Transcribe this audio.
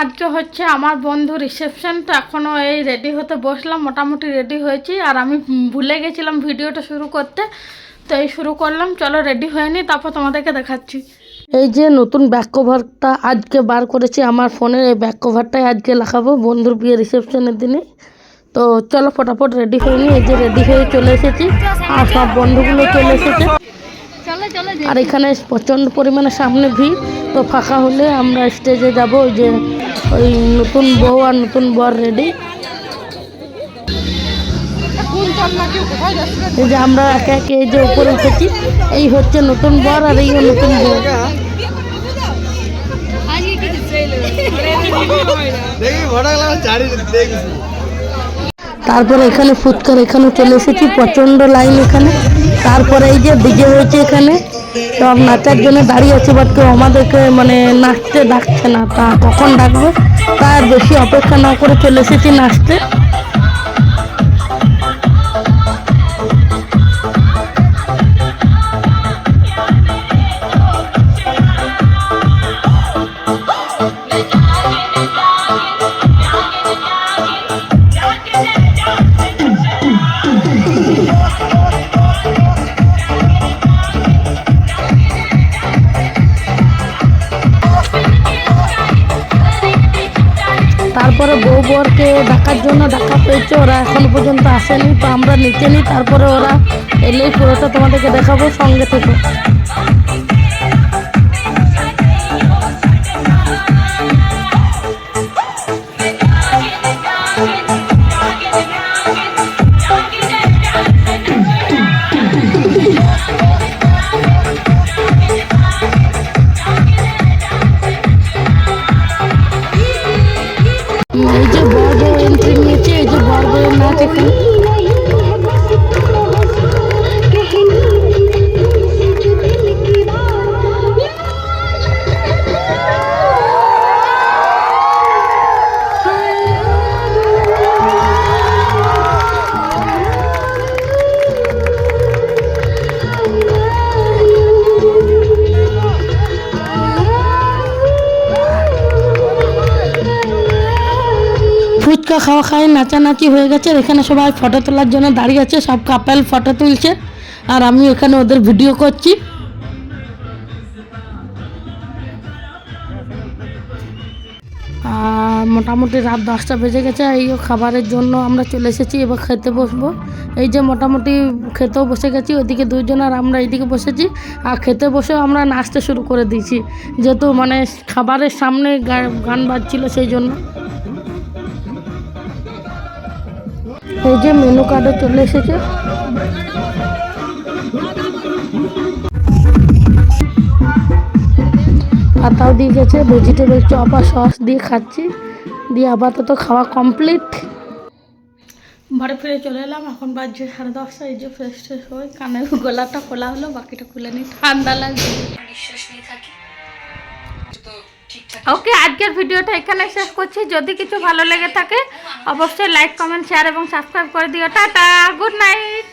আজকে হচ্ছে আমার বন্ধু রিসেপশন, তো এখনও এই রেডি হতে বসলাম, মোটামুটি রেডি হয়েছি। আর আমি ভুলে গেছিলাম ভিডিওটা শুরু করতে, তো এই শুরু করলাম। চলো রেডি হয়ে নি, তারপর তোমাদেরকে দেখাচ্ছি। এই যে নতুন ব্যাক কভারটা আজকে বার করেছি আমার ফোনের, এই ব্যাক কভারটাই আজকে লাগাবো বন্ধুর বিয়ে রিসেপশনের দিনে। তো চলো ফটাফট রেডি হয়ে নি। এই যে রেডি হয়ে চলে এসেছি আর সব বন্ধুগুলো চলে এসেছে। আর এখানে প্রচণ্ড পরিমাণে সামনে ভিড়, তো ফাঁকা হলে আমরা স্টেজে যাব। ওই যে ওই নতুন বউ আর নতুন বর রেডি। এই যে আমরা একে একে এই যে উপরে উঠেছি, এই হচ্ছে নতুন বর আর এই নতুন বউ। তারপরে এখানে ফুচকার এখানে চলে এসেছি, প্রচণ্ড লাইন এখানে। তারপরে এই যে ডিজে হয়েছে এখানে, সব নাচার জন্য দাঁড়িয়ে আছে, বাট কেউ আমাদেরকে মানে নাচতে ডাকছে না। তা কখন ডাকবে তার বেশি অপেক্ষা না করে চলে এসেছি নাচতে। তারপরে বউ বরকে ডাকার জন্য ডাকা পেয়েছে, ওরা এখনো পর্যন্ত আসেনি। তো আমরা নিচে নিই, তারপরে ওরা এলেই পুরোটা তোমাদেরকে দেখাবো, সঙ্গে থেকে। এই যে বর বউ এন্ট্রি নিয়েছে, এই যে বর বউয়ের নাচ এখানে। ফুচকা খাওয়া খায় নাচানাচি হয়ে গেছে। এখানে সবাই ফটো তোলার জন্য দাঁড়িয়ে আছে, সব কাপেল ফটো তুলছে আর আমি এখানে ওদের ভিডিও করছি। আর মোটামুটি রাত 10টা বেজে গেছে। এই খাবারের জন্য আমরা চলে এসেছি, এবার খেতে বসবো। এই যে মোটামুটি খেতেও বসে গেছি, ওইদিকে দুইজন আর আমরা এইদিকে বসেছি। আর খেতে বসেও আমরা নাচতে শুরু করে দিয়েছি, যেহেতু মানে খাবারের সামনে গান বাজছিল সেই জন্য। এই যে মেনু কার্ডে চলে এসেছে। পাতাও দিয়ে গেছে, ভেজিটেবল চপ আর সস দিয়ে খাচ্ছি। দিয়ে আপাতত খাওয়া কমপ্লিট। বাড়ি ফিরে চলে এলাম, এখন বাজছে 10:30। এই যে ফ্রেশ ট্রেশ হয়ে কানের গলাটা খোলা হলো, বাকিটা খুলে নিই, ঠান্ডা লাগছে। ওকে, আজকের ভিডিওটা এখানে শেষ করছি। যদি কিছু ভালো লেগে থাকে অবশ্যই লাইক কমেন্ট শেয়ার এবং সাবস্ক্রাইব করে দিও। Tata, good night.